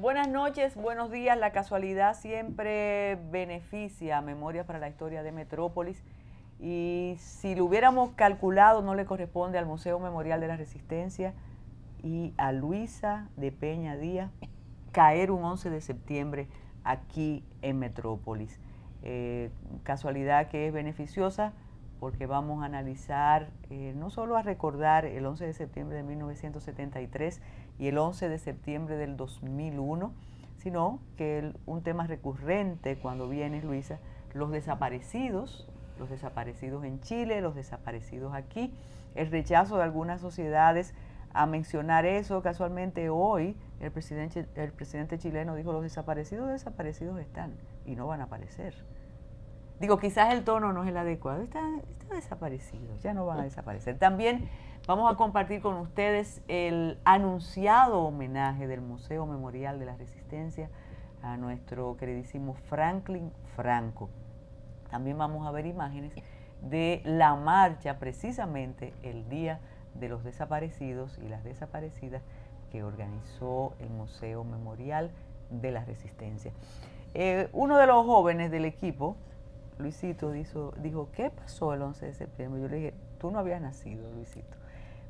Buenas noches, buenos días. La casualidad siempre beneficia a Memorias para la Historia de Metrópolis, y si lo hubiéramos calculado no le corresponde al Museo Memorial de la Resistencia y a Luisa de Peña Díaz caer un 11 de septiembre aquí en Metrópolis. Casualidad que es beneficiosa porque vamos a analizar, no solo a recordar el 11 de septiembre de 1973 y el 11 de septiembre del 2001, sino que un tema recurrente cuando viene, Luisa, los desaparecidos en Chile, los desaparecidos aquí, el rechazo de algunas sociedades a mencionar eso. Casualmente hoy el presidente chileno dijo: los desaparecidos están y no van a aparecer. Digo, quizás el tono no es el adecuado, están desaparecidos, ya no van a desaparecer. También vamos a compartir con ustedes el anunciado homenaje del Museo Memorial de la Resistencia a nuestro queridísimo Franklin Franco. También vamos a ver imágenes de la marcha, precisamente el Día de los Desaparecidos y las Desaparecidas, que organizó el Museo Memorial de la Resistencia. Uno de los jóvenes del equipo, Luisito, dijo: ¿qué pasó el 11 de septiembre? Yo le dije: tú no habías nacido, Luisito.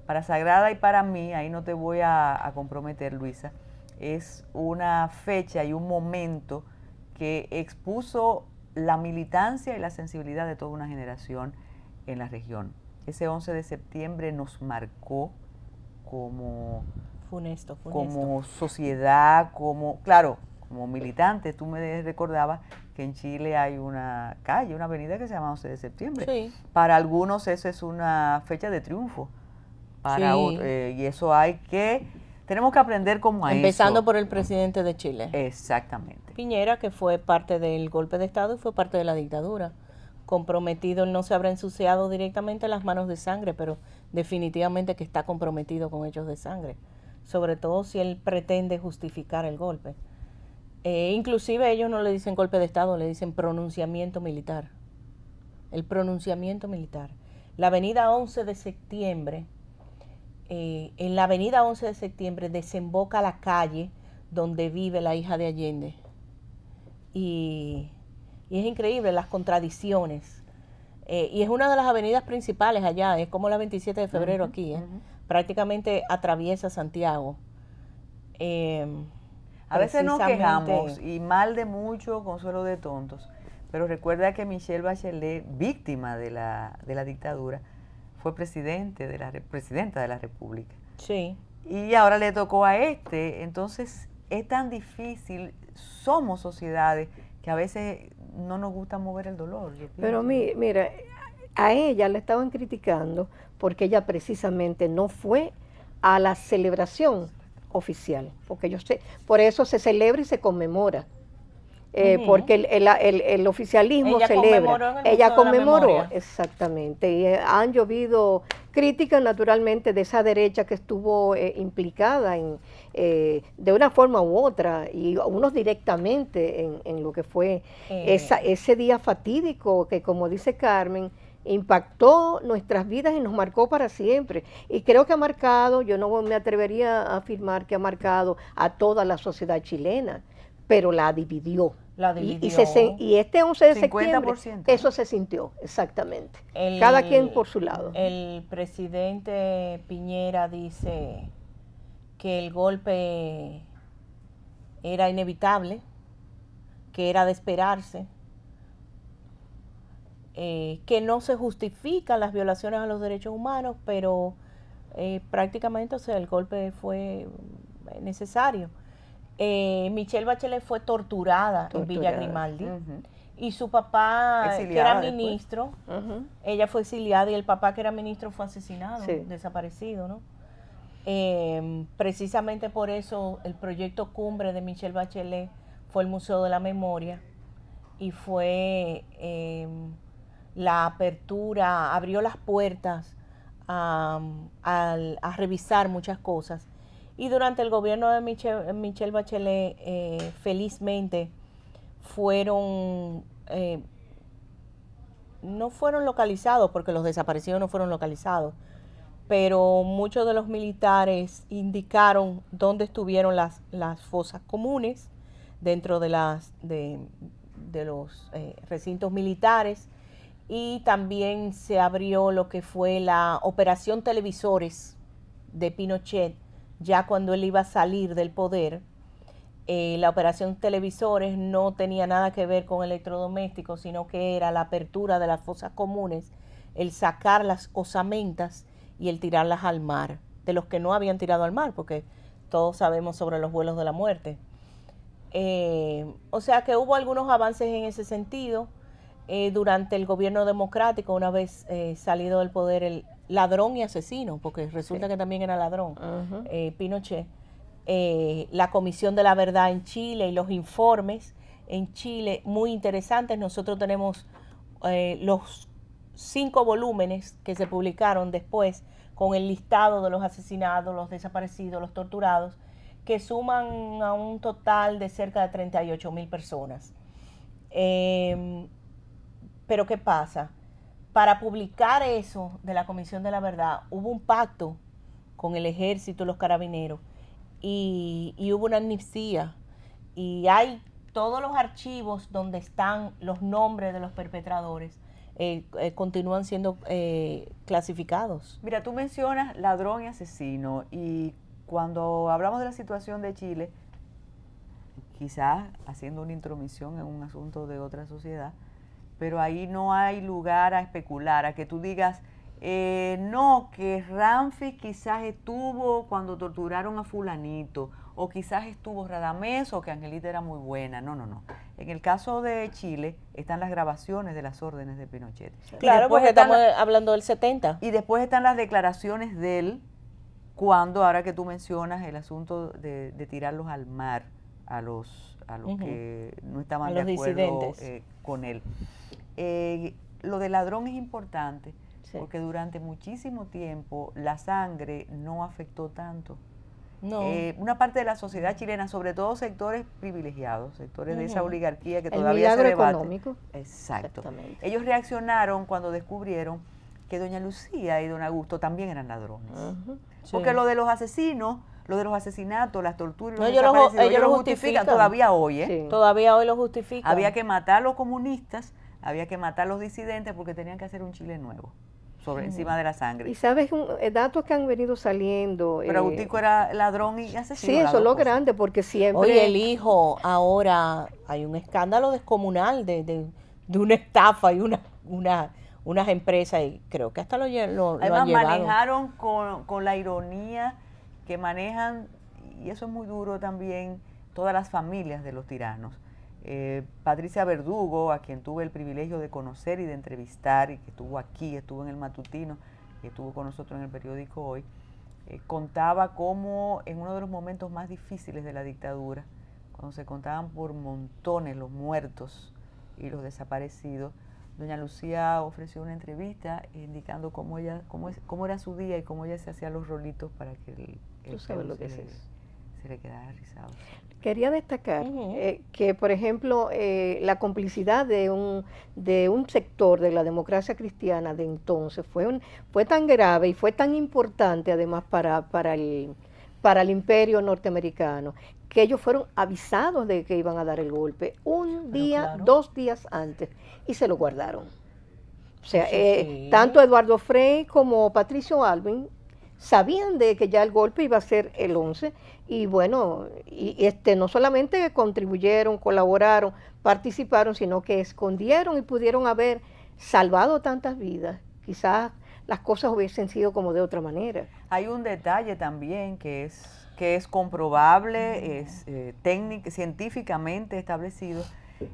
Para Sagrada y para mí, ahí no te voy a comprometer, Luisa, es una fecha y un momento que expuso la militancia y la sensibilidad de toda una generación en la región. Ese 11 de septiembre nos marcó como sociedad, como militantes. Tú me recordabas que en Chile hay una calle, una avenida que se llama 11 de septiembre. Sí. Para algunos eso es una fecha de triunfo. Para otros, y eso tenemos que aprender como a Empezando eso. por el presidente de Chile. Exactamente. Piñera, que fue parte del golpe de Estado y fue parte de la dictadura. Comprometido, él no se habrá ensuciado directamente las manos de sangre, pero definitivamente que está comprometido con hechos de sangre. Sobre todo si él pretende justificar el golpe. Inclusive ellos no le dicen golpe de Estado, le dicen pronunciamiento militar. El pronunciamiento militar. La avenida 11 de septiembre, en la avenida 11 de septiembre desemboca la calle donde vive la hija de Allende. Y es increíble las contradicciones. Y es una de las avenidas principales allá, es como la 27 de febrero aquí, prácticamente atraviesa Santiago. A veces nos quejamos, y mal de mucho, consuelo de tontos, pero recuerda que Michelle Bachelet, víctima de la dictadura, fue presidenta de la República. Sí. Y ahora le tocó a entonces es tan difícil. Somos sociedades que a veces no nos gusta mover el dolor. Pero mira, a ella la estaban criticando porque ella precisamente no fue a la celebración oficial, porque yo sé, por eso se celebra y se conmemora, porque el oficialismo ella celebra, ella conmemoró, exactamente, y han llovido críticas naturalmente de esa derecha que estuvo implicada de una forma u otra, y unos directamente en lo que fue ese día fatídico que, como dice Carmen, impactó nuestras vidas y nos marcó para siempre. Y creo que ha marcado, yo no me atrevería a afirmar que ha marcado a toda la sociedad chilena, pero la dividió. Y este 11 de septiembre, eso se sintió, exactamente. Cada quien por su lado. El presidente Piñera dice que el golpe era inevitable, que era de esperarse, que no se justifican las violaciones a los derechos humanos, pero prácticamente, o sea, el golpe fue necesario. Michelle Bachelet fue torturada en Villa Grimaldi, y su papá, exiliada, que era ministro, ella fue exiliada, y el papá, que era ministro, fue asesinado, desaparecido, ¿no? Precisamente por eso el proyecto cumbre de Michelle Bachelet fue el Museo de la Memoria, y fue la apertura, abrió las puertas a revisar muchas cosas. Y durante el gobierno de Michelle Bachelet, felizmente, no fueron localizados, porque los desaparecidos no fueron localizados, pero muchos de los militares indicaron dónde estuvieron las fosas comunes dentro de los recintos militares, y también se abrió lo que fue la operación Televisores de Pinochet, ya cuando él iba a salir del poder. La operación Televisores no tenía nada que ver con electrodomésticos, sino que era la apertura de las fosas comunes, el sacar las osamentas y el tirarlas al mar, de los que no habían tirado al mar, porque todos sabemos sobre los vuelos de la muerte. O sea que hubo algunos avances en ese sentido. Durante el gobierno democrático, una vez salido del poder el ladrón y asesino, porque resulta que también era ladrón, Pinochet, la Comisión de la Verdad en Chile y los informes en Chile muy interesantes. Nosotros tenemos los 5 volúmenes que se publicaron después con el listado de los asesinados, los desaparecidos, los torturados, que suman a un total de cerca de 38,000 personas. Pero ¿qué pasa? Para publicar eso de la Comisión de la Verdad hubo un pacto con el ejército y los carabineros, y hubo una amnistía, y hay todos los archivos donde están los nombres de los perpetradores, continúan siendo clasificados. Mira, tú mencionas ladrón y asesino, y cuando hablamos de la situación de Chile, quizás haciendo una intromisión en un asunto de otra sociedad, pero ahí no hay lugar a especular, a que tú digas, no, que Ramfis quizás estuvo cuando torturaron a fulanito, o quizás estuvo Radamés, o que Angelita era muy buena. No, no, no. En el caso de Chile están las grabaciones de las órdenes de Pinochet. Claro, porque estamos hablando del 70. Y después están las declaraciones de él cuando, ahora que tú mencionas el asunto de tirarlos al mar a los que no estaban de acuerdo con él. Lo del ladrón es importante, porque durante muchísimo tiempo la sangre no afectó tanto. No. Una parte de la sociedad chilena, sobre todo sectores privilegiados, sectores de esa oligarquía que todavía se debate. Económico. Exacto. Ellos reaccionaron cuando descubrieron que doña Lucía y don Augusto también eran ladrones. Porque lo de los asesinos, lo de los asesinatos, las torturas, ellos lo justifican todavía hoy. Sí. Todavía hoy lo justifican. Había que matar a los comunistas, había que matar a los disidentes, porque tenían que hacer un Chile nuevo encima de la sangre. Y sabes, datos que han venido saliendo. Pero Agustico era ladrón y asesino. Sí, eso es lo grande, porque siempre. Oye, el hijo, ahora hay un escándalo descomunal de una estafa y unas empresas, y creo que hasta lo Además, han llevado. manejaron con la ironía que manejan, y eso es muy duro también, todas las familias de los tiranos. Patricia Verdugo, a quien tuve el privilegio de conocer y de entrevistar, y que estuvo aquí, estuvo en el Matutino, y estuvo con nosotros en el periódico Hoy, contaba cómo en uno de los momentos más difíciles de la dictadura, cuando se contaban por montones los muertos y los desaparecidos, doña Lucía ofreció una entrevista indicando cómo era su día y cómo ella se hacía los rolitos para que ¿Tú sabes lo que es eso? Se le quedara rizado. Quería destacar que, por ejemplo, la complicidad de un sector de la democracia cristiana de entonces fue tan grave y fue tan importante, además, para el imperio norteamericano, que ellos fueron avisados de que iban a dar el golpe un día, 2 días antes, y se lo guardaron. O sea, tanto Eduardo Frei como Patricio Aylwin sabían de que ya el golpe iba a ser el 11, y bueno, no solamente contribuyeron, colaboraron, participaron, sino que escondieron y pudieron haber salvado tantas vidas. Quizás las cosas hubiesen sido como de otra manera. Hay un detalle también que es comprobable, es científicamente establecido,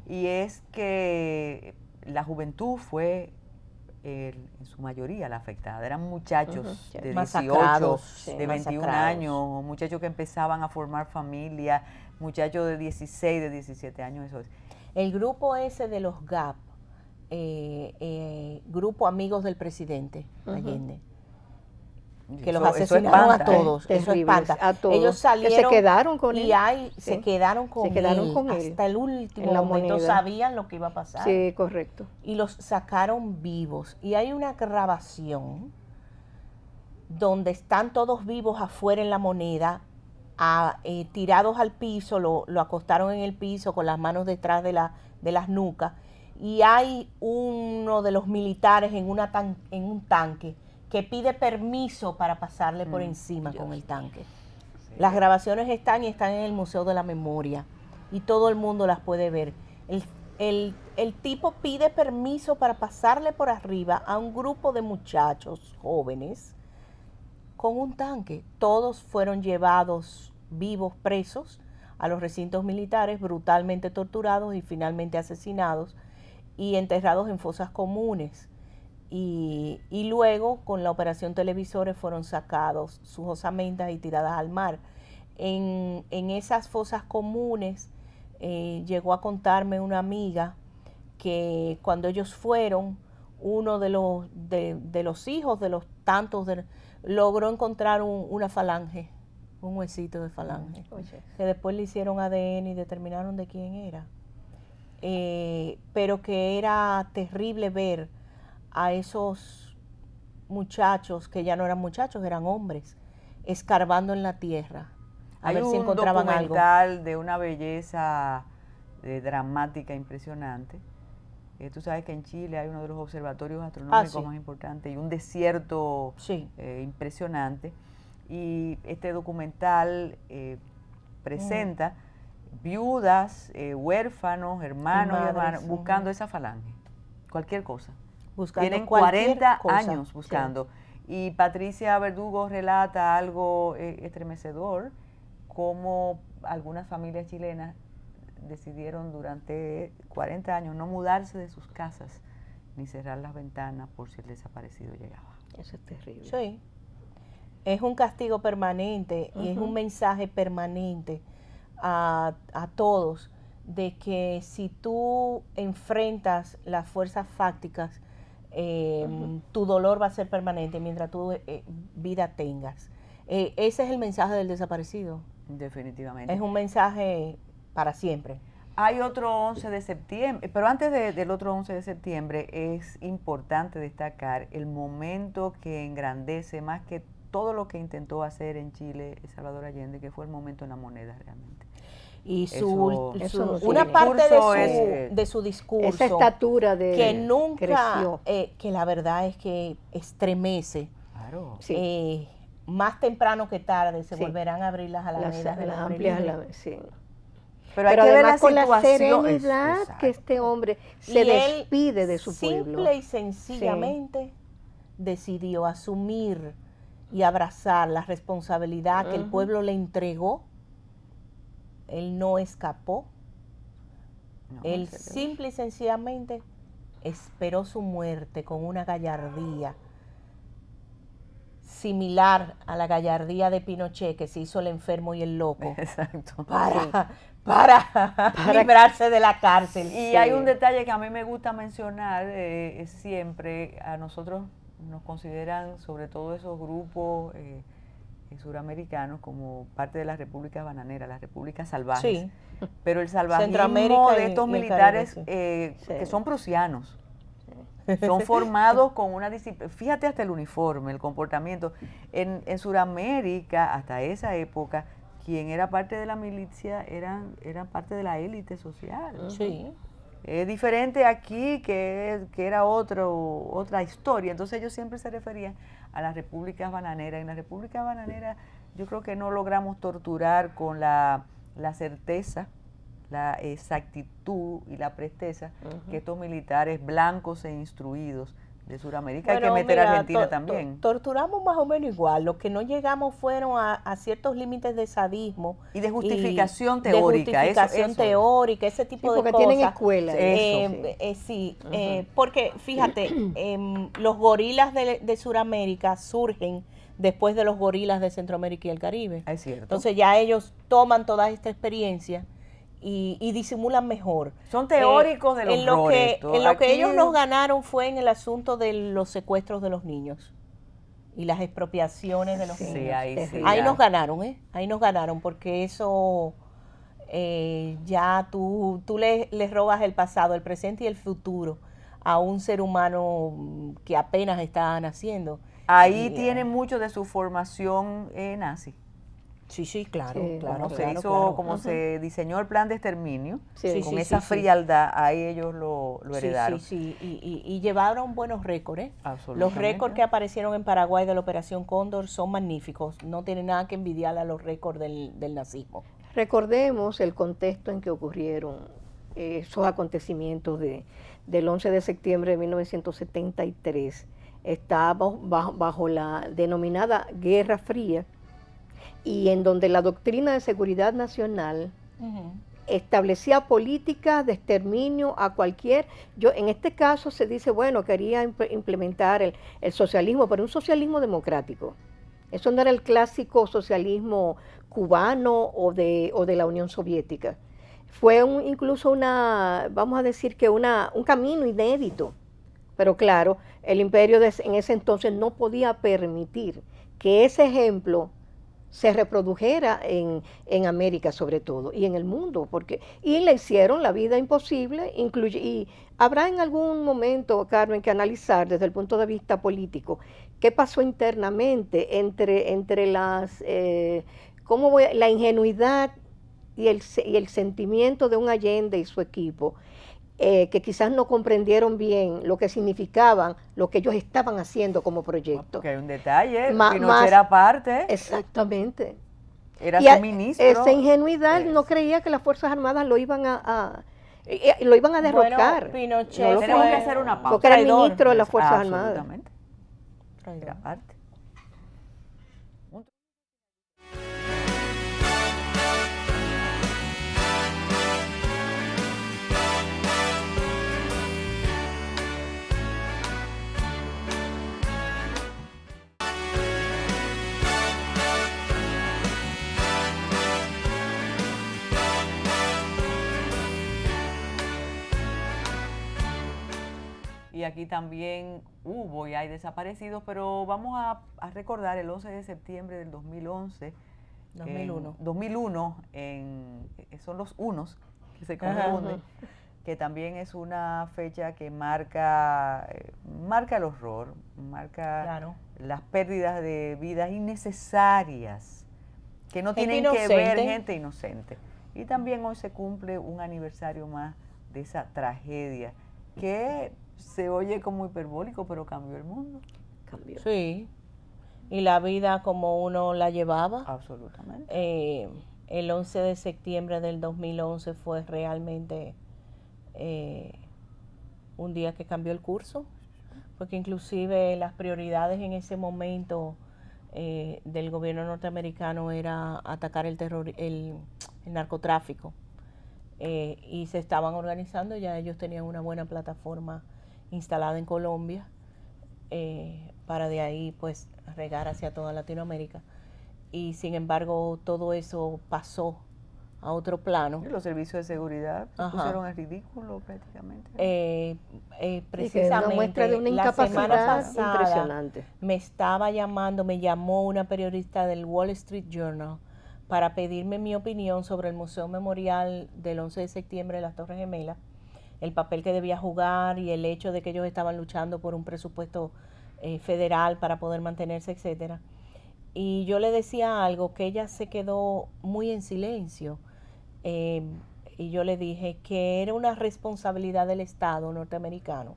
y es que la juventud fue en su mayoría la afectada. Eran muchachos de 18, de 21 años, muchachos que empezaban a formar familia, muchachos de 16, de 17 años. Eso es. El grupo ese de los GAP, Grupo Amigos del Presidente Allende, que los asesinaron a todos, eso espanta. A todos. Ellos salieron que se quedaron con él. Se quedaron con él hasta el último momento, sabían lo que iba a pasar. Sí, correcto. Y los sacaron vivos. Y hay una grabación donde están todos vivos afuera en la moneda, tirados al piso, lo acostaron en el piso con las manos detrás de las nucas, y hay uno de los militares en un tanque que pide permiso para pasarle por encima con el tanque. Sí. Las grabaciones están en el Museo de la Memoria y todo el mundo las puede ver. El tipo pide permiso para pasarle por arriba a un grupo de muchachos jóvenes con un tanque. Todos fueron llevados vivos, presos, a los recintos militares, brutalmente torturados y finalmente asesinados y enterrados en fosas comunes. Y luego, con la operación Televisores, fueron sacados sus osamentas y tiradas al mar. En esas fosas comunes llegó a contarme una amiga que cuando ellos fueron, uno de los hijos de los tantos logró encontrar una falange, un huesito de falange, que después le hicieron ADN y determinaron de quién era. Pero que era terrible ver a esos muchachos, que ya no eran muchachos, eran hombres, escarbando en la tierra a ver si encontraban algo. Hay un documental de una belleza dramática impresionante. Tú sabes que en Chile hay uno de los observatorios astronómicos más importantes y un desierto impresionante. Y este documental presenta viudas, huérfanos, hermanos y hermanas buscando esa falange. Cualquier cosa. Tienen 40 años buscando. Sí. Y Patricia Verdugo relata algo estremecedor, como algunas familias chilenas decidieron durante 40 años no mudarse de sus casas ni cerrar las ventanas por si el desaparecido llegaba. Eso es terrible. Sí. Es un castigo permanente y es un mensaje permanente a todos de que si tú enfrentas las fuerzas fácticas, tu dolor va a ser permanente mientras tu vida tengas. Ese es el mensaje del desaparecido. Definitivamente. Es un mensaje para siempre. Hay otro 11 de septiembre, pero antes del otro 11 de septiembre es importante destacar el momento que engrandece más que todo lo que intentó hacer en Chile Salvador Allende, que fue el momento en la moneda realmente. Y una parte de su discurso, esa estatura que nunca, que la verdad es que estremece. Claro. Sí. Más temprano que tarde se volverán a abrir las alamedas de la amplias. Pero hay que ver la con situación, la serenidad que este hombre se despide de su pueblo. Simple y sencillamente decidió asumir y abrazar la responsabilidad que el pueblo le entregó. Él no escapó. Él simple y sencillamente esperó su muerte con una gallardía similar a la gallardía de Pinochet, que se hizo el enfermo y el loco. Exacto. Para librarse de la cárcel. Y hay un detalle que a mí me gusta mencionar siempre. A nosotros nos consideran, sobre todo esos grupos suramericanos, como parte de las repúblicas bananeras, las repúblicas salvajes. Sí. Pero el salvajismo de estos militares que son prusianos. Son formados con una disciplina. Fíjate hasta el uniforme, el comportamiento. En Sudamérica, hasta esa época, quien era parte de la milicia eran parte de la élite social. Sí. Es diferente aquí, que era otra historia. Entonces ellos siempre se referían a las repúblicas bananeras. En las repúblicas bananeras yo creo que no logramos torturar con la certeza, la exactitud y la presteza que estos militares blancos e instruidos de Sudamérica, hay que meter a Argentina también. Torturamos más o menos igual, lo que no llegamos fueron a ciertos límites de sadismo. Y de justificación teórica. De justificación teórica, ese tipo de cosas. Porque tienen escuelas. Porque fíjate, los gorilas de Sudamérica surgen después de los gorilas de Centroamérica y el Caribe. Es cierto. Entonces ya ellos toman toda esta experiencia y disimulan mejor. Son teóricos de los roles. En lo que ellos nos ganaron fue en el asunto de los secuestros de los niños y las expropiaciones de los niños. Ahí nos ganaron, ahí nos ganaron, porque eso ya tú les robas el pasado, el presente y el futuro a un ser humano que apenas está naciendo. Ahí tiene mucho de su formación nazi. Sí, claro, Sí, claro. Como se claro, hizo, claro. como se diseñó el plan de exterminio, Sí. con esa frialdad, ahí ellos lo heredaron. Sí. Y llevaron buenos récords, ¿eh? Los Absolutamente. récords que aparecieron en Paraguay de la Operación Cóndor son magníficos. No tienen nada que envidiar a los récords del nazismo. Recordemos el contexto en que ocurrieron esos acontecimientos del 11 de septiembre de 1973. Estábamos bajo la denominada Guerra Fría, y en donde la doctrina de seguridad nacional establecía políticas de exterminio a cualquier, en este caso se dice, bueno, quería implementar el socialismo, pero un socialismo democrático. Eso no era el clásico socialismo cubano o de la Unión Soviética. Fue incluso vamos a decir que un camino inédito. Pero claro, el imperio en ese entonces no podía permitir que ese ejemplo se reprodujera en América sobre todo y en el mundo, y le hicieron la vida imposible, y habrá en algún momento, Carmen, que analizar desde el punto de vista político qué pasó internamente entre la ingenuidad y el sentimiento de un Allende y su equipo, que quizás no comprendieron bien lo que significaban, lo que ellos estaban haciendo como proyecto. Porque hay un detalle, Pinochet era parte. Exactamente. Era su ministro. Esa ingenuidad no creía que las Fuerzas Armadas lo iban a derrocar. Bueno, Pinochet Tenemos que hacer una pausa. Porque era el ministro de las Fuerzas Armadas. Absolutamente. Era parte. Y aquí también hubo y hay desaparecidos, pero vamos a recordar el 11 de septiembre del 2011. 2001. Son los unos que se confunden, que también es una fecha que marca el horror, marca las pérdidas de vidas innecesarias, que no tienen que ver, gente inocente. Y también hoy se cumple un aniversario más de esa tragedia que se oye como hiperbólico, pero cambió el mundo. Cambió. Sí, y la vida como uno la llevaba. Absolutamente. El 11 de septiembre del 2011 fue realmente un día que cambió el curso, porque inclusive las prioridades en ese momento del gobierno norteamericano era atacar el narcotráfico. Y se estaban organizando, ya ellos tenían una buena plataforma instalada en Colombia, para de ahí pues regar hacia toda Latinoamérica. Y sin embargo todo eso pasó a otro plano. Y los servicios de seguridad se pusieron en ridículo prácticamente. Precisamente una muestra de una la semana pasada impresionante. me llamó una periodista del Wall Street Journal para pedirme mi opinión sobre el Museo Memorial del 11 de septiembre de las Torres Gemelas, el papel que debía jugar y el hecho de que ellos estaban luchando por un presupuesto federal para poder mantenerse, etcétera. Y yo le decía algo que ella se quedó muy en silencio, y yo le dije que era una responsabilidad del Estado norteamericano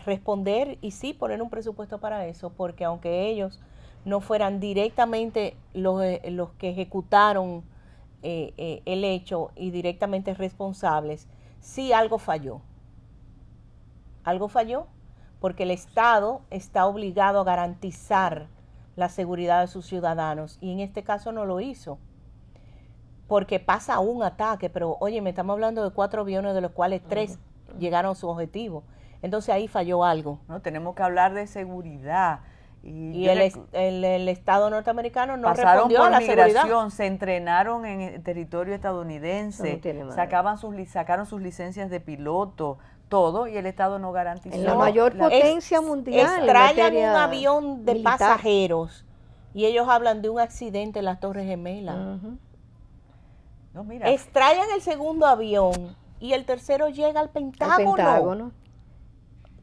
responder y sí poner un presupuesto para eso, porque aunque ellos no fueran directamente los que ejecutaron el hecho y directamente responsables, sí algo falló. Algo falló porque el Estado está obligado a garantizar la seguridad de sus ciudadanos y en este caso no lo hizo. Porque pasa un ataque, pero oye, me estamos hablando de 4 aviones de los cuales 3 llegaron a su objetivo. Entonces ahí falló algo. No, tenemos que hablar de seguridad. Y el Estado norteamericano no pasaron respondió por a la migración, seguridad. se entrenaron en el territorio estadounidense, sacaron sus licencias de piloto, todo, y el Estado no garantizó. En la mayor potencia mundial. Extrañan un avión de militar, pasajeros, y ellos hablan de un accidente en las Torres Gemelas. No, mira. Extrañan el segundo avión y el tercero llega al Pentágono.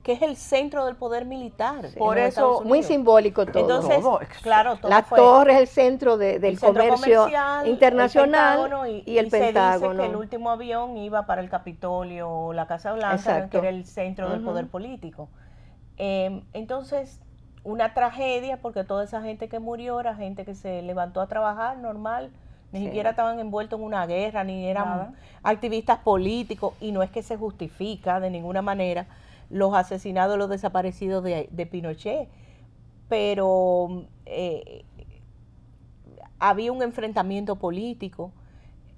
que es el centro del poder militar. Por en los eso, Estados muy Unidos. simbólico todo. Entonces, claro, todo La fue torre es el centro del el centro comercio comercial, internacional el Pentágono, y el se dice Pentágono. que el último avión iba para el Capitolio o la Casa Blanca, Exacto. que era el centro del poder político. Entonces, una tragedia porque toda esa gente que murió era gente que se levantó a trabajar normal, ni siquiera estaban envueltos en una guerra, ni eran activistas políticos, y no es que se justifica de ninguna manera los asesinados, los desaparecidos de Pinochet, pero había un enfrentamiento político.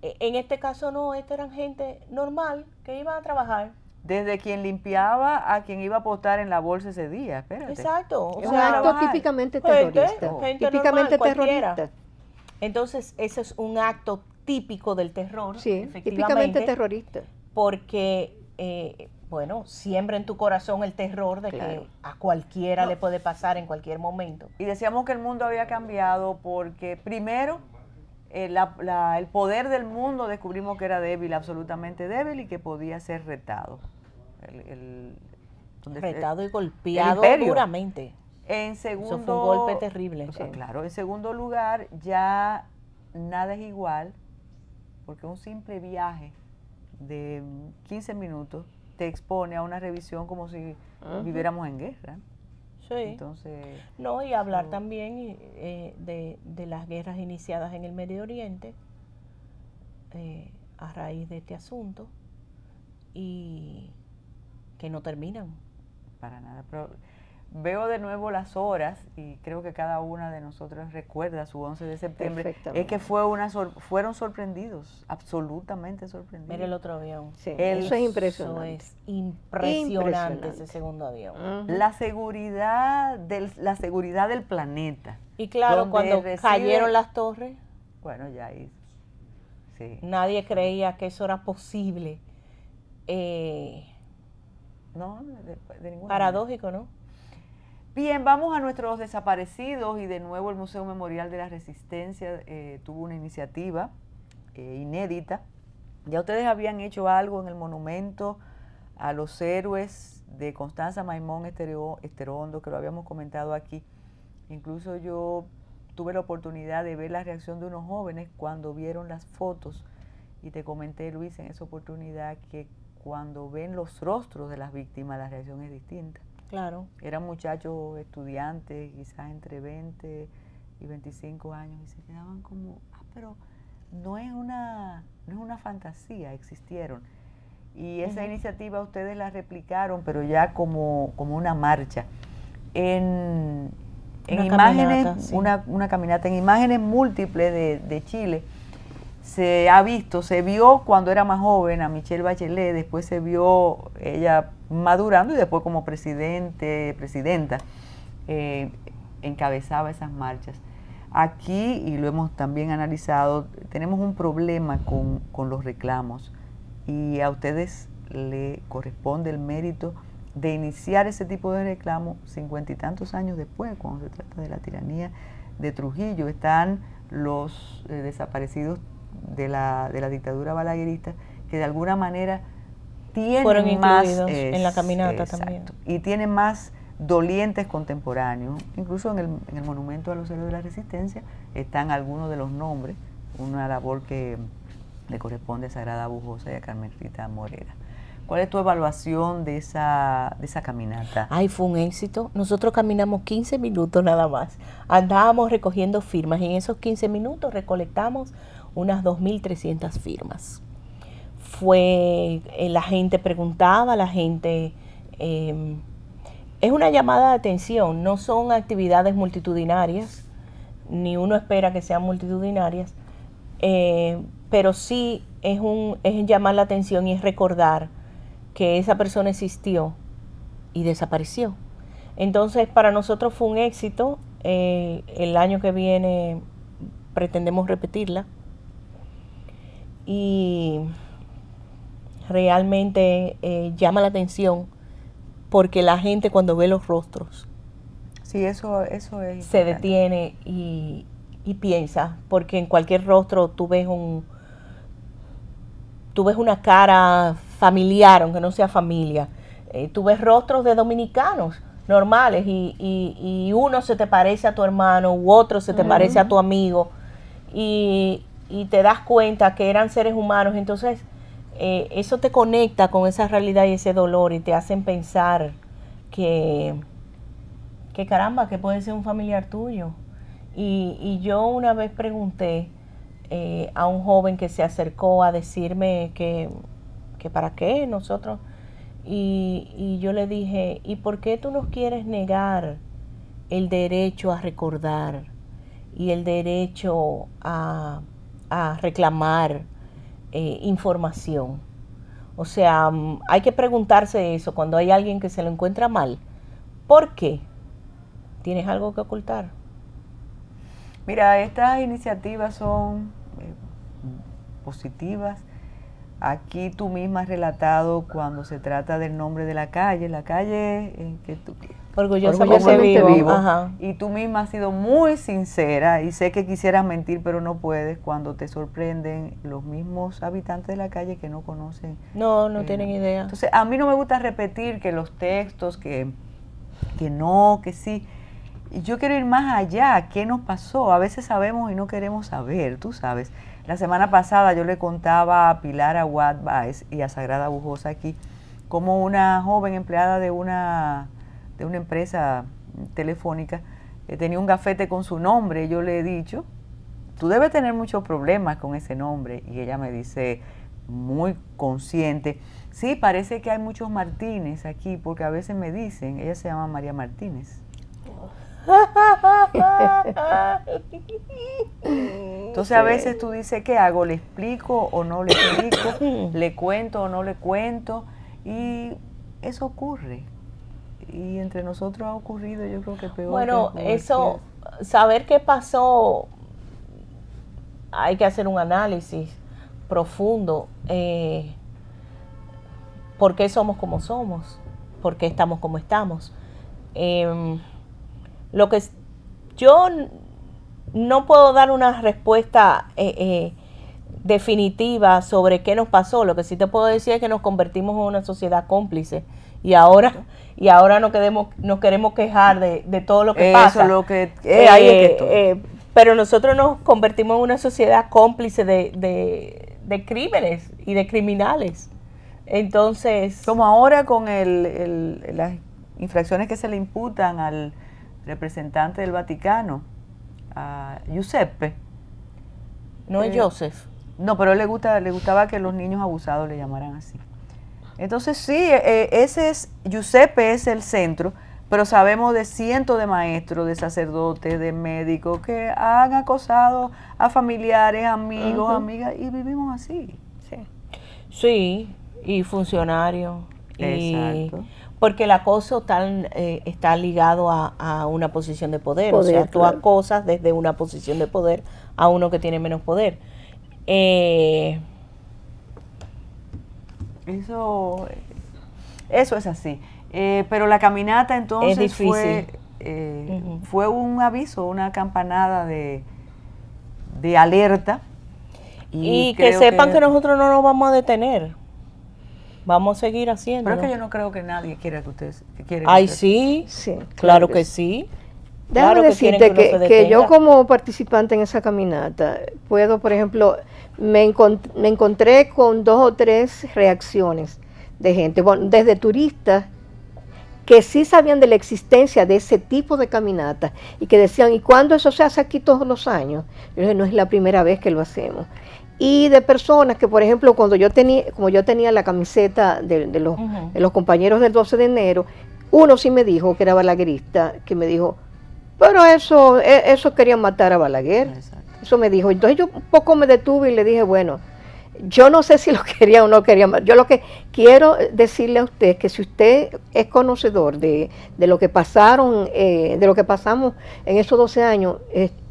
En este caso no, eran gente normal que iban a trabajar. Desde quien limpiaba a quien iba a apostar en la bolsa ese día, espérate. Exacto. Es un acto típicamente terrorista. Típicamente terrorista. Entonces, ese es un acto típico del terror, sí, típicamente terrorista. Porque, bueno, siembra en tu corazón el terror de que a cualquiera le puede pasar en cualquier momento. Y decíamos que el mundo había cambiado porque primero el poder del mundo descubrimos que era débil, absolutamente débil, y que podía ser retado. Retado y golpeado duramente. En segundo, eso fue un golpe terrible. O sea, claro, en segundo lugar, ya nada es igual, porque un simple viaje de 15 minutos te expone a una revisión como si viviéramos en guerra. Sí. Entonces, no, y hablar también de las guerras iniciadas en el Medio Oriente a raíz de este asunto y que no terminan. Para nada, pero veo de nuevo las horas y creo que cada una de nosotros recuerda su 11 de septiembre. Es que fueron sorprendidos, absolutamente sorprendidos. Mira el otro avión. Sí, eso es impresionante. Eso es impresionante, ese segundo avión. La seguridad del planeta. Y claro, cuando cayeron las torres, bueno, ya ahí, sí. Nadie creía que eso era posible. No, de ninguna paradójico, manera. ¿no? Bien, vamos a nuestros desaparecidos y de nuevo el Museo Memorial de la Resistencia tuvo una iniciativa inédita. Ya ustedes habían hecho algo en el monumento a los héroes de Constanza Maimón Esterondo, que lo habíamos comentado aquí. Incluso yo tuve la oportunidad de ver la reacción de unos jóvenes cuando vieron las fotos y te comenté, Luis, en esa oportunidad que cuando ven los rostros de las víctimas la reacción es distinta. Claro. Eran muchachos estudiantes, quizás entre 20 y 25 años, y se quedaban como, pero no es una fantasía, existieron. Y esa iniciativa ustedes la replicaron, pero ya como una marcha. En imágenes, caminata, sí. una caminata, en imágenes múltiples de Chile, se vio cuando era más joven a Michelle Bachelet, después se vio ella madurando y después como presidenta, encabezaba esas marchas. Aquí, y lo hemos también analizado, tenemos un problema con los reclamos y a ustedes le corresponde el mérito de iniciar ese tipo de reclamo 50 y tantos años después, cuando se trata de la tiranía de Trujillo. Están los desaparecidos de la dictadura balaguerista, que de alguna manera fueron más incluidos en la caminata. exacto, también. Y tienen más dolientes contemporáneos. Incluso en el Monumento a los Héroes de la Resistencia están algunos de los nombres, una labor que le corresponde a Sagrada Bujosa y a Carmelita Morera. ¿Cuál es tu evaluación de esa caminata? Ay, fue un éxito. Nosotros caminamos 15 minutos nada más. Andábamos recogiendo firmas y en esos 15 minutos recolectamos unas 2.300 firmas. La gente preguntaba, la gente... es una llamada de atención, no son actividades multitudinarias, ni uno espera que sean multitudinarias, pero sí es llamar la atención y es recordar que esa persona existió y desapareció. Entonces, para nosotros fue un éxito. El año que viene pretendemos repetirla. Y realmente llama la atención porque la gente cuando ve los rostros sí, eso es se importante. detiene y piensa, porque en cualquier rostro tú ves una cara familiar, aunque no sea familia, tú ves rostros de dominicanos normales y uno se te parece a tu hermano u otro se te parece a tu amigo y te das cuenta que eran seres humanos. Entonces eso te conecta con esa realidad y ese dolor y te hacen pensar que caramba, que puede ser un familiar tuyo. Y yo una vez pregunté a un joven que se acercó a decirme que para qué nosotros, y yo le dije, ¿y por qué tú nos quieres negar el derecho a recordar y el derecho a reclamar información? O sea, hay que preguntarse eso cuando hay alguien que se lo encuentra mal. ¿Por qué? ¿Tienes algo que ocultar? Mira, estas iniciativas son positivas. Aquí tú misma has relatado cuando se trata del nombre de la calle en que tú orgullosamente vivo. Ajá. Y tú misma has sido muy sincera y sé que quisieras mentir pero no puedes cuando te sorprenden los mismos habitantes de la calle que no conocen. No tienen idea. Entonces a mí no me gusta repetir que los textos, que no, que sí. Yo quiero ir más allá. ¿Qué nos pasó? A veces sabemos y no queremos saber, tú sabes. La semana pasada yo le contaba a Pilar Aguad Báez y a Sagrada Bujosa aquí como una joven empleada de una empresa telefónica tenía un gafete con su nombre. Yo le he dicho, tú debes tener muchos problemas con ese nombre. Y ella me dice, muy consciente, sí, parece que hay muchos Martínez aquí, porque a veces me dicen, ella se llama María Martínez. Entonces a veces tú dices, ¿qué hago? ¿Le explico o no le explico? ¿Le cuento o no le cuento? Y eso ocurre. Y entre nosotros ha ocurrido, yo creo que peor. Bueno, eso, saber qué pasó, hay que hacer un análisis profundo. ¿Por qué somos como somos? ¿Por qué estamos como estamos? Lo que yo no puedo dar una respuesta definitiva sobre qué nos pasó. Lo que sí te puedo decir es que nos convertimos en una sociedad cómplice y ahora nos queremos quejar de todo lo que pasa. Eso lo que ahí es que estoy. Pero nosotros nos convertimos en una sociedad cómplice de crímenes y de criminales. Entonces, como ahora con las infracciones que se le imputan al representante del Vaticano, a Giuseppe. No es Joseph. No, pero le gustaba que los niños abusados le llamaran así. Entonces sí, Giuseppe es el centro, pero sabemos de cientos de maestros, de sacerdotes, de médicos que han acosado a familiares, amigos, amigas, y vivimos así. Sí, y funcionarios. Exacto. Porque el acoso está ligado a una posición de poder. O sea, tú acosas desde una posición de poder a uno que tiene menos poder. Eso es así. Pero la caminata entonces fue un aviso, una campanada de alerta. Y que sepan que nosotros no nos vamos a detener. Vamos a seguir haciendo. Pero es que yo no creo que nadie quiera que ustedes Ay, sí, claro que sí. Déjame decirte que yo como participante en esa caminata puedo, por ejemplo, me encontré con 2 o 3 reacciones de gente, bueno, desde turistas que sí sabían de la existencia de ese tipo de caminata y que decían, ¿y cuándo eso se hace aquí todos los años? Yo dije, no es la primera vez que lo hacemos. Y de personas que, por ejemplo, como yo tenía la camiseta de los compañeros del 12 de enero, uno sí me dijo que era balaguerista, que me dijo, pero eso querían matar a Balaguer. Exacto. Eso me dijo. Entonces yo un poco me detuve y le dije, bueno, yo no sé si lo quería o no quería matar. Yo lo que quiero decirle a usted es que si usted es conocedor de lo que pasaron, de lo que pasamos en esos 12 años,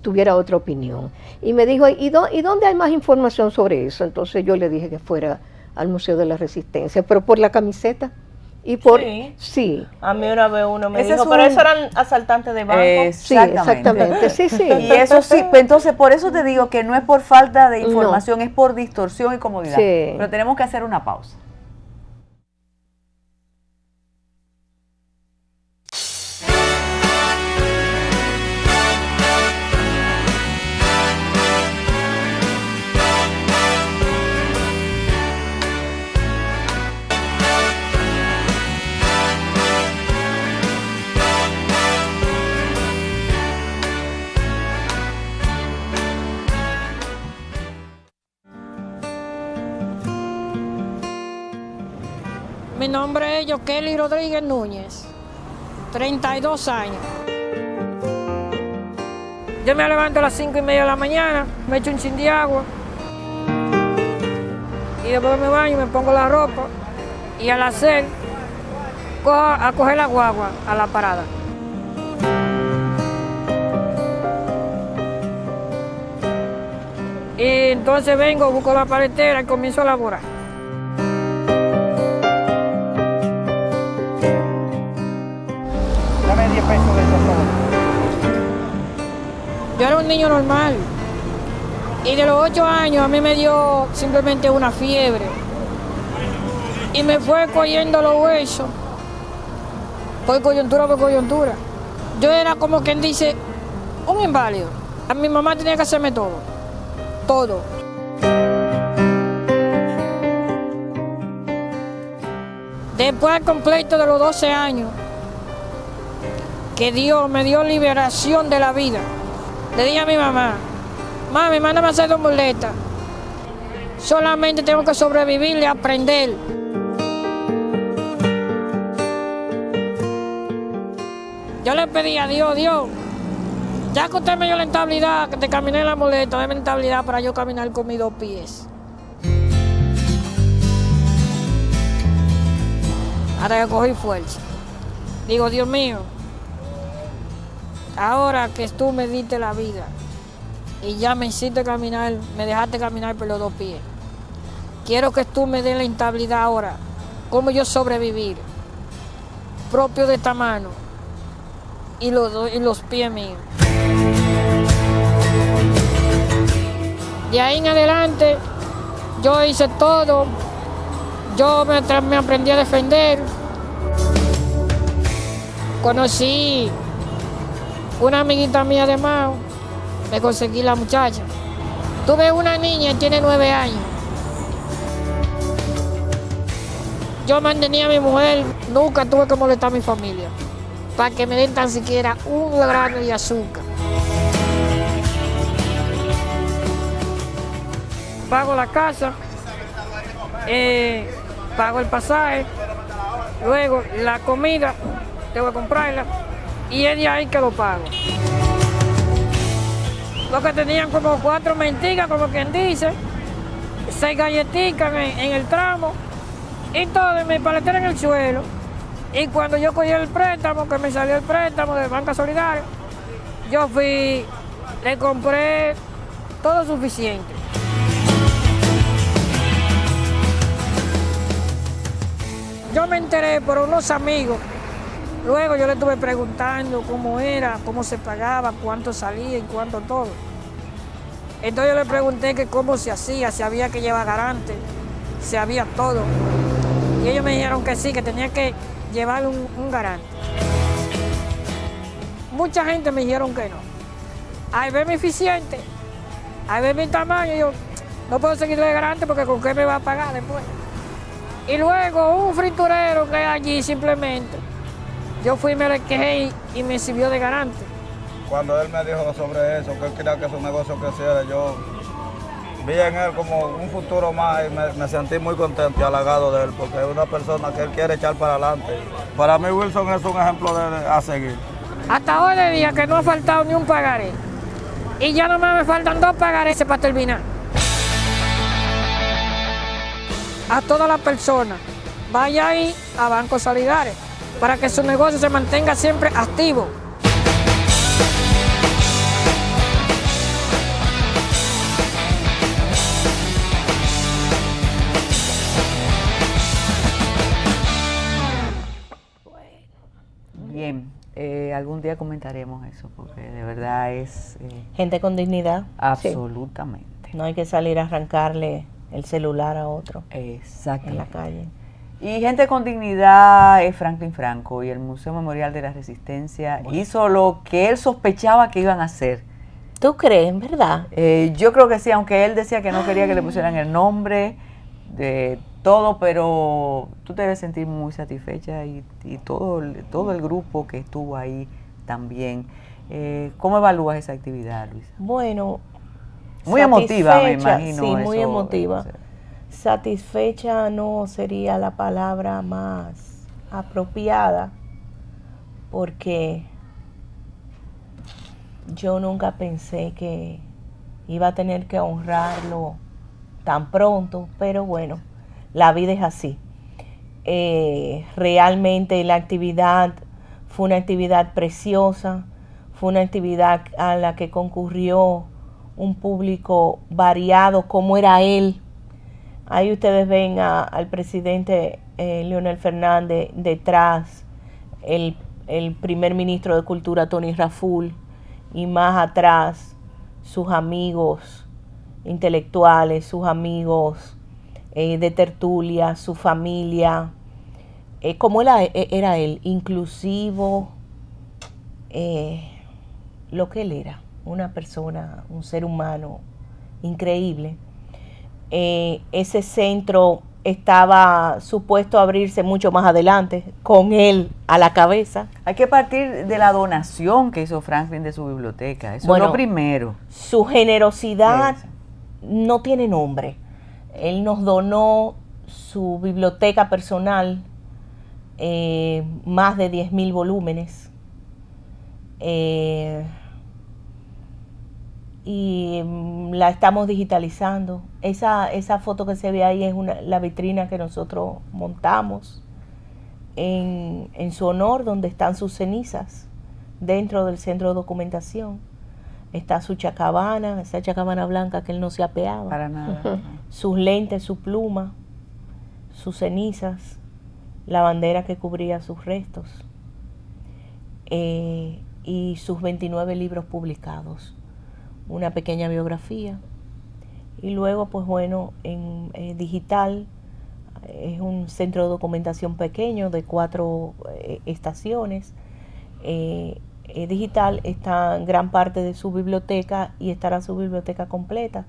tuviera otra opinión. Y me dijo, ¿y dónde hay más información sobre eso? Entonces yo le dije que fuera al Museo de la Resistencia, pero por la camiseta. Y por sí. A mí una vez uno me dijo, pero eso eran asaltantes de banco. Exactamente. Sí. Y eso sí, entonces por eso te digo que no es por falta de información, es por distorsión y comodidad. Sí. Pero tenemos que hacer una pausa. nombre es Yoqueli Rodríguez Núñez, 32 años. Yo me levanto a las 5:30 de la mañana, me echo un chin de agua y después me baño, me pongo la ropa y al hacer, cojo a coger la guagua a la parada. Y entonces vengo, busco la paletera y comienzo a laborar. Dame 10 pesos de eso. Yo era un niño normal y de los 8 años a mí me dio simplemente una fiebre y me fue cogiendo los huesos por coyuntura. Yo era como quien dice un inválido. A mi mamá tenía que hacerme todo. Después al completo de los 12 años, que Dios me dio liberación de la vida, le dije a mi mamá, mami, mándame a hacer 2 muletas. Solamente tengo que sobrevivir y aprender. Yo le pedí a Dios, ya que usted me dio la estabilidad de caminar en la muleta, déme la estabilidad para yo caminar con mis 2 pies. Hasta que cogí fuerza. Digo, Dios mío, ahora que tú me diste la vida y ya me hiciste caminar, me dejaste caminar por los 2 pies, quiero que tú me des la estabilidad ahora, cómo yo sobrevivir, propio de esta mano y los pies míos. De ahí en adelante, yo hice todo, yo me aprendí a defender. Conocí una amiguita mía de Mao, me conseguí la muchacha. Tuve una niña, tiene 9 años. Yo mantenía a mi mujer, nunca tuve que molestar a mi familia, para que me den tan siquiera un grano de azúcar. Pago la casa, pago el pasaje, luego la comida, tengo que comprarla y es de ahí que lo pago. Los que tenían como 4 mentigas, como quien dice, 6 galletitas en el tramo y todo en mi paletera en el suelo. Y cuando yo cogí el préstamo, que me salió el préstamo de Banca Solidaria, yo fui, le compré todo suficiente. Yo me enteré por unos amigos, luego yo le estuve preguntando cómo era, cómo se pagaba, cuánto salía y cuánto todo. Entonces yo le pregunté que cómo se hacía, si había que llevar garante, si había todo. Y ellos me dijeron que sí, que tenía que llevar un garante. Mucha gente me dijeron que no. Ahí ve mi eficiente, ahí ve mi tamaño, y yo no puedo seguirle de garante porque con qué me va a pagar después. Y luego un friturero que hay allí simplemente, yo fui y me le quejé y me sirvió de garante. Cuando él me dijo sobre eso, que él quería que su negocio creciera, yo vi en él como un futuro más y me sentí muy contento y halagado de él, porque es una persona que él quiere echar para adelante. Para mí Wilson es un ejemplo a seguir. Hasta hoy de día que no ha faltado ni un pagaré. Y ya nomás me faltan 2 pagarés para terminar. A todas las personas, vaya ahí a Banco Solidario para que su negocio se mantenga siempre activo. Bien, algún día comentaremos eso, porque de verdad es... Gente con dignidad. Absolutamente. No hay que salir a arrancarle el celular a otro Exacto. en la calle. Y gente con dignidad es Franklin Franco, y el Museo Memorial de la Resistencia hizo lo que él sospechaba que iban a hacer. ¿Tú crees, verdad? Yo creo que sí, aunque él decía que no quería que le pusieran el nombre de todo, pero tú te debes sentir muy satisfecha y todo el grupo que estuvo ahí también. ¿Cómo evalúas esa actividad, Luisa? Bueno, muy emotiva, me imagino. Sí, muy eso, emotiva. Satisfecha no sería la palabra más apropiada, porque yo nunca pensé que iba a tener que honrarlo tan pronto, pero bueno, la vida es así. Realmente la actividad fue una actividad preciosa, fue una actividad a la que concurrió un público variado como era él. Ahí ustedes ven al presidente Leonel Fernández, detrás el primer ministro de Cultura Tony Raful, y más atrás sus amigos intelectuales, sus amigos de tertulia, su familia, como era él, inclusivo, lo que él era, una persona, un ser humano increíble. Ese centro estaba supuesto a abrirse mucho más adelante, con él a la cabeza. Hay que partir de la donación que hizo Franklin de su biblioteca, eso es lo primero. Su generosidad no tiene nombre. Él nos donó su biblioteca personal, más de 10,000 volúmenes, y la estamos digitalizando. Esa foto que se ve ahí es la vitrina que nosotros montamos en su honor, donde están sus cenizas dentro del centro de documentación. Está su chacabana, esa chacabana blanca que él no se apeaba. Para nada. Sus lentes, su pluma, sus cenizas, la bandera que cubría sus restos, y sus 29 libros publicados, una pequeña biografía. Y luego, pues bueno, en digital, es un centro de documentación pequeño de 4 estaciones. Digital está gran parte de su biblioteca, y estará su biblioteca completa.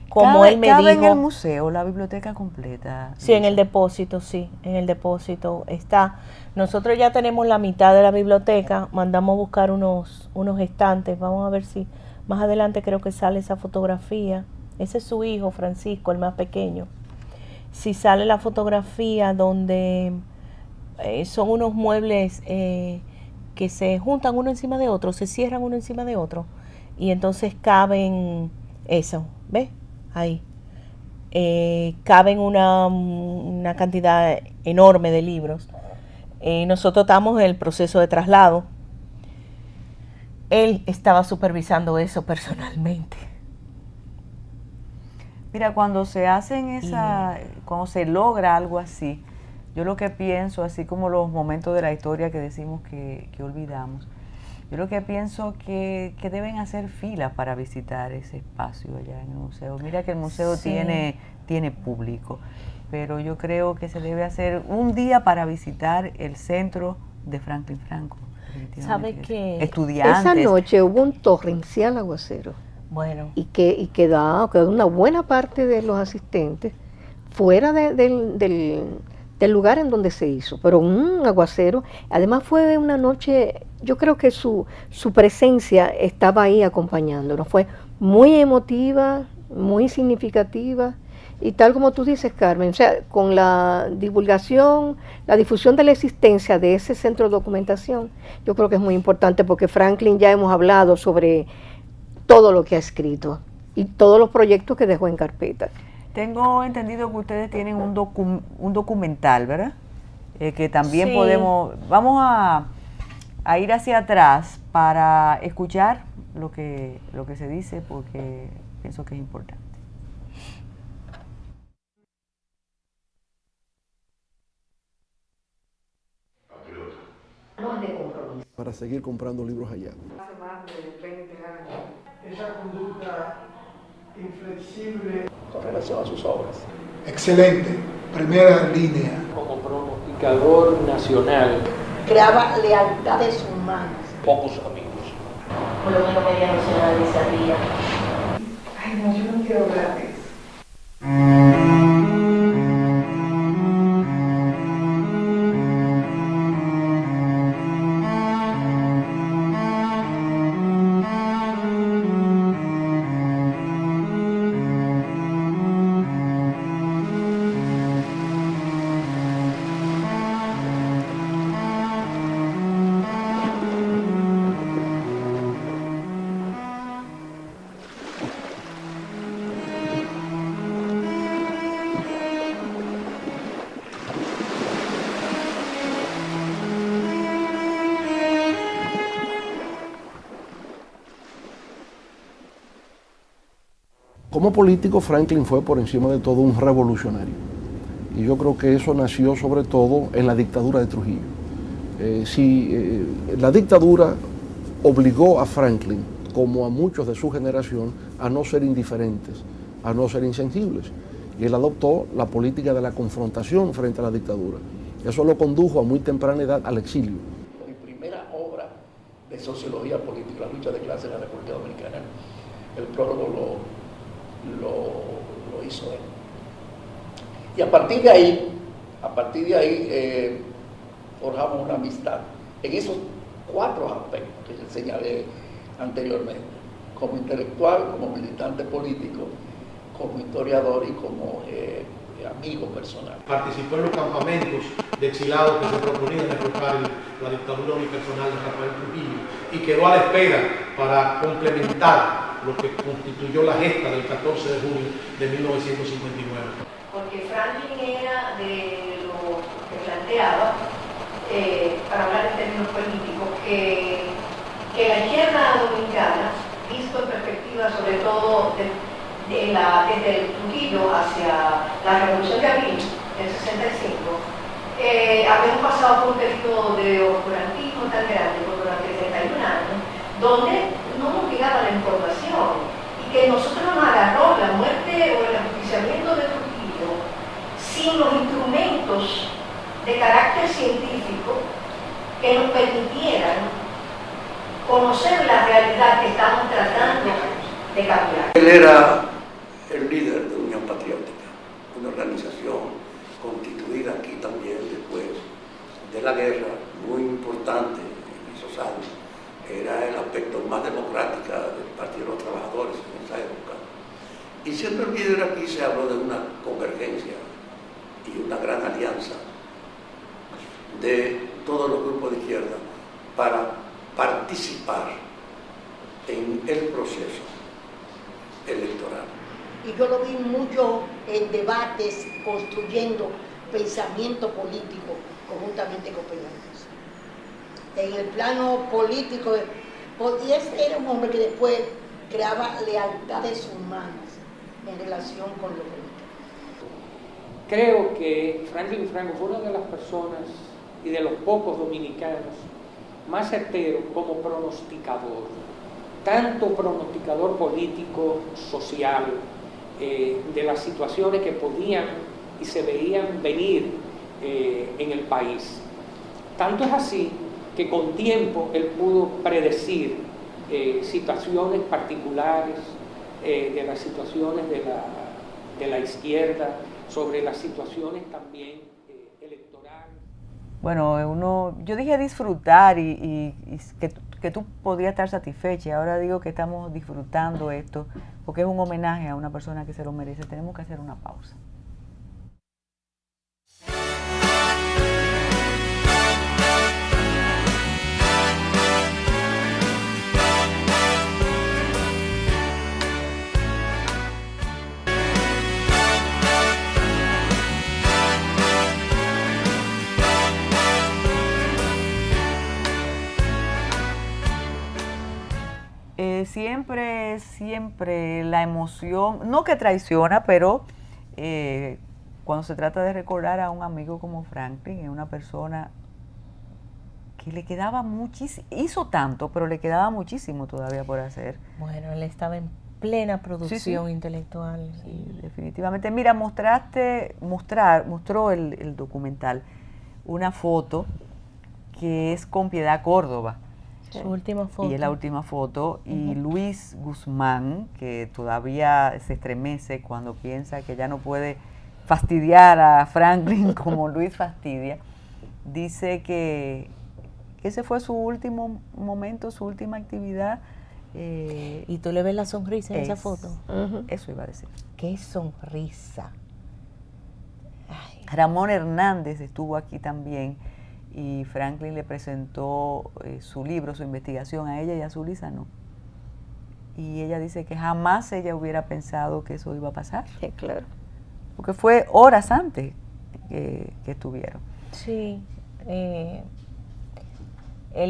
Como él me dijo, ¿cabe en el museo la biblioteca completa? Sí, en el depósito, en el depósito está. Nosotros ya tenemos la mitad de la biblioteca, mandamos buscar unos estantes, vamos a ver si más adelante creo que sale esa fotografía. Ese es su hijo, Francisco, el más pequeño. Si sale la fotografía donde son unos muebles que se juntan uno encima de otro, se cierran uno encima de otro, y entonces caben, eso, ¿ves? Ahí. Caben una cantidad enorme de libros. Nosotros estamos en el proceso de traslado. Él estaba supervisando eso personalmente. Mira, cuando se hacen cuando se logra algo así, yo lo que pienso, así como los momentos de la historia que decimos que olvidamos, yo lo que pienso que deben hacer filas para visitar ese espacio allá en el museo. Mira que el museo tiene público, pero yo creo que se debe hacer un día para visitar el centro de Franklin Franco. ¿Sabe que estudiantes? Esa noche hubo un torrencial aguacero. Bueno. Y quedó una buena parte de los asistentes fuera del lugar en donde se hizo, pero un aguacero. Además fue una noche, yo creo que su presencia estaba ahí acompañándonos, fue muy emotiva, muy significativa, y tal como tú dices, Carmen, o sea, con la divulgación, la difusión de la existencia de ese centro de documentación, yo creo que es muy importante, porque Franklin, ya hemos hablado sobre todo lo que ha escrito y todos los proyectos que dejó en carpeta. Tengo entendido que ustedes tienen un documental, ¿verdad? Que también Sí. vamos a ir hacia atrás para escuchar lo que se dice, porque pienso que es importante. Para seguir comprando libros allá. Hace más de 20 años. Esa conducta inflexible Con relación a sus obras. excelente, primera línea. Como pronosticador nacional, creaba lealtades humanas. pocos amigos. Por lo menos media nacional de esa vía. Ay, no, yo no quiero hablar de eso. Como político, Franklin fue por encima de todo un revolucionario. Y yo creo que eso nació sobre todo en la dictadura de Trujillo. La dictadura obligó a Franklin, como a muchos de su generación, a no ser indiferentes, a no ser insensibles. Y él adoptó la política de la confrontación frente a la dictadura. Eso lo condujo a muy temprana edad al exilio. Mi primera obra de sociología política, la lucha de clases en la República Dominicana, el prólogo lo hizo él. Y a partir de ahí forjamos una amistad en esos 4 aspectos que les señalé anteriormente: como intelectual, como militante político, como historiador y como amigo personal. Participó en los campamentos de exilados que se proponían derrocar la dictadura unipersonal de Rafael Trujillo y quedó a la espera para complementar lo que constituyó la gesta del 14 de junio de 1959. Porque Franklin era de lo que planteaba, para hablar en términos políticos, que la izquierda dominicana, visto en perspectiva sobre todo desde el Trujillo hacia la Revolución de Abril, del 65, habíamos pasado por un periodo de oscurantismo tan grande durante 31 años, donde no nos llegaba la información y que nosotros nos agarró la muerte o el ajusticiamiento de Trujillo sin los instrumentos de carácter científico que nos permitieran conocer la realidad que estamos tratando de cambiar. Él era el líder de Unión Patriótica, una organización constituida aquí también después de la guerra, muy importante en esos años. Era el aspecto más democrático del Partido de los Trabajadores en esa época. Y siempre el líder aquí se habló de una convergencia y una gran alianza de todos los grupos de izquierda para participar en el proceso electoral. Y yo lo vi mucho en debates, construyendo pensamiento político conjuntamente con Peñalosa. En el plano político, y ese era un hombre que después creaba lealtades humanas en relación con lo político. Creo que Franklin Franco fue una de las personas y de los pocos dominicanos más certeros como pronosticador, tanto pronosticador político, social, de las situaciones que podían y se veían venir en el país. Tanto es así que con tiempo él pudo predecir situaciones particulares de las situaciones de la izquierda, sobre las situaciones también electorales. Bueno, yo dije disfrutar y que tú podías estar satisfecha, y ahora digo que estamos disfrutando esto porque es un homenaje a una persona que se lo merece. Tenemos que hacer una pausa. Siempre la emoción, no que traiciona, pero cuando se trata de recordar a un amigo como Franklin, es una persona que le quedaba muchísimo, hizo tanto, pero le quedaba muchísimo todavía por hacer. Bueno, él estaba en plena producción intelectual. Sí, definitivamente. Mira, mostró el documental una foto que es con Piedad Córdoba. Su última foto. Y es la última foto. Y Luis Guzmán, que todavía se estremece cuando piensa que ya no puede fastidiar a Franklin como Luis fastidia, dice que ese fue su último momento, su última actividad. Y tú le ves la sonrisa en esa foto. Eso iba a decir. ¡Qué sonrisa! Ay. Ramón Hernández estuvo aquí también. Y Franklin le presentó su libro, su investigación a ella y a Zulisa no. Y ella dice que jamás ella hubiera pensado que eso iba a pasar. Sí, claro. Porque fue horas antes que estuvieron. Sí. Él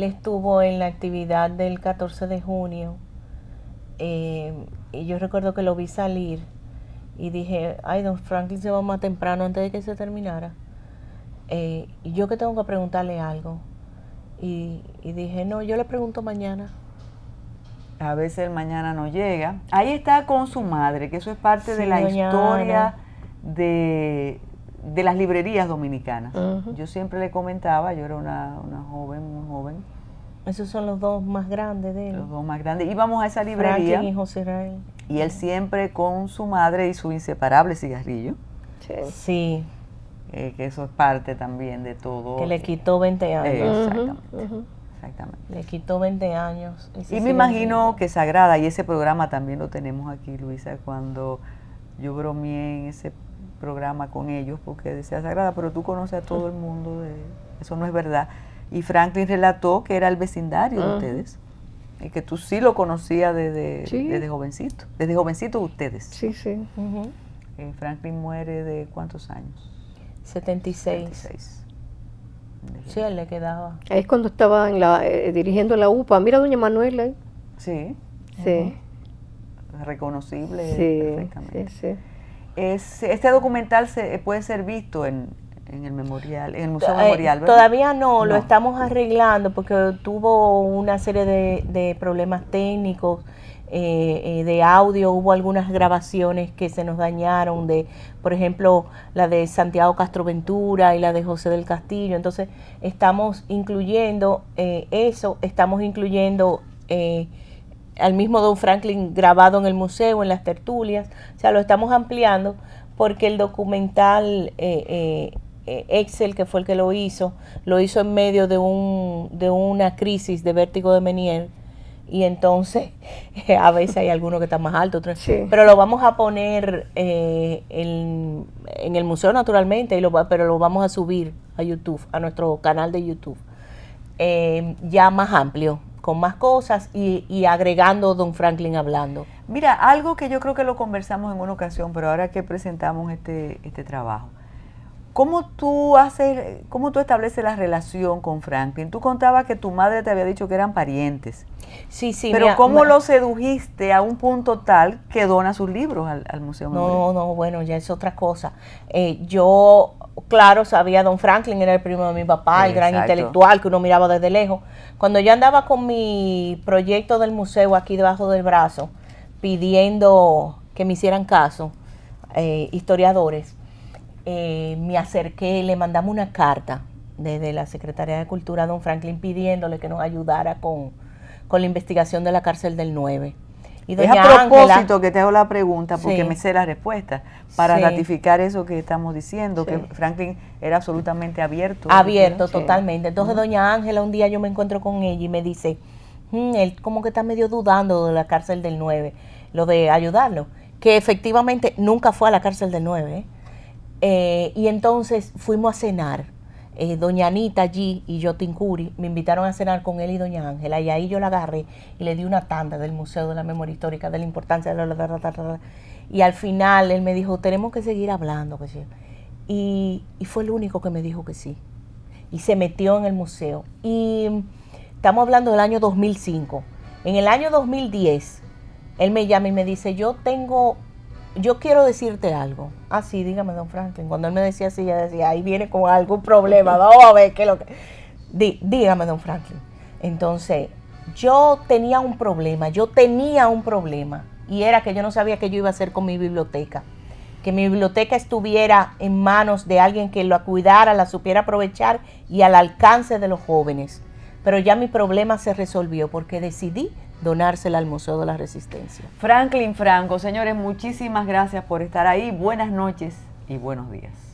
estuvo en la actividad del 14 de junio y yo recuerdo que lo vi salir y dije, ay, don Franklin se va más temprano antes de que se terminara. Y yo que tengo que preguntarle algo. Y dije, no, yo le pregunto mañana. A veces el mañana no llega. Ahí está con su madre, que eso es parte Sí, de la doña historia Ana. de las librerías dominicanas. Ujú. Yo siempre le comentaba, yo era una joven, muy joven. Esos son los dos más grandes de él. Los dos más grandes. Íbamos a esa librería Franklin y José Israel. y él siempre con su madre y su inseparable cigarrillo. Sí. Que eso es parte también de todo. Que le quitó 20 años. Exactamente. Exactamente. Le quitó 20 años. Y me imagino que Sagrada, y ese programa también lo tenemos aquí, Luisa, cuando yo bromeé en ese programa con ellos, porque decía Sagrada, pero tú conoces a todo el mundo, eso no es verdad. Y Franklin relató que era el vecindario de ustedes, y que tú sí lo conocías desde jovencito ustedes. Sí, sí. Franklin muere de ¿cuántos años? 76. Sí, él le quedaba. Ahí es cuando estaba dirigiendo la UPA. Mira, doña Manuela. ¿eh? Sí. Sí. Reconocible perfectamente. Sí, sí. Este documental puede ser visto en el memorial, en el Museo Memorial, ¿verdad? Todavía no, lo estamos arreglando porque tuvo una serie de problemas técnicos, de audio, hubo algunas grabaciones que se nos dañaron, por ejemplo, la de Santiago Castroventura y la de José del Castillo. Entonces, estamos incluyendo estamos incluyendo al mismo Don Franklin grabado en el museo, en las tertulias. O sea, lo estamos ampliando porque el documental Excel, que fue el que lo hizo en medio de una crisis de vértigo de Meniere. Y entonces a veces hay algunos que están más altos, pero lo vamos a poner en el museo naturalmente, pero lo vamos a subir a YouTube, a nuestro canal de YouTube, ya más amplio, con más cosas y agregando Don Franklin hablando. Mira, algo que yo creo que lo conversamos en una ocasión, pero ahora que presentamos este trabajo, ¿cómo tú estableces la relación con Franklin? Tú contabas que tu madre te había dicho que eran parientes. Sí, sí. Pero ¿cómo lo sedujiste a un punto tal que dona sus libros al Museo Memorial? No, bueno, ya es otra cosa. Yo, claro, sabía Don Franklin, era el primo de mi papá, el gran intelectual que uno miraba desde lejos. Cuando yo andaba con mi proyecto del museo aquí debajo del brazo, pidiendo que me hicieran caso, historiadores, me acerqué, le mandamos una carta desde la Secretaría de Cultura a Don Franklin pidiéndole que nos ayudara con la investigación de la cárcel del 9. Y doña es a propósito Ángela, que te hago la pregunta, porque sí, me sé la respuesta, para sí, ratificar eso que estamos diciendo, sí, que Franklin era absolutamente abierto. Abierto, sí, totalmente. Entonces doña Ángela, un día yo me encuentro con ella y me dice, él como que está medio dudando de la cárcel del 9, lo de ayudarlo, que efectivamente nunca fue a la cárcel del 9, y entonces fuimos a cenar. Doña Anita allí y yo Tincuri me invitaron a cenar con él y doña Ángela, y ahí yo la agarré y le di una tanda del Museo de la Memoria Histórica, de la importancia de y al final él me dijo, tenemos que seguir hablando, y fue el único que me dijo que sí, y se metió en el museo. Y estamos hablando del año 2005. En el año 2010 él me llama y me dice, yo quiero decirte algo. Ah, sí, dígame, Don Franklin. Cuando él me decía así, yo decía, ahí viene con algún problema, vamos a ver qué es lo que... Dígame, Don Franklin. Entonces, yo tenía un problema, y era que yo no sabía qué yo iba a hacer con mi biblioteca. Que mi biblioteca estuviera en manos de alguien que la cuidara, la supiera aprovechar y al alcance de los jóvenes. Pero ya mi problema se resolvió porque decidí donársela al Museo de la Resistencia. Franklin Franco, señores, muchísimas gracias por estar ahí. Buenas noches y buenos días.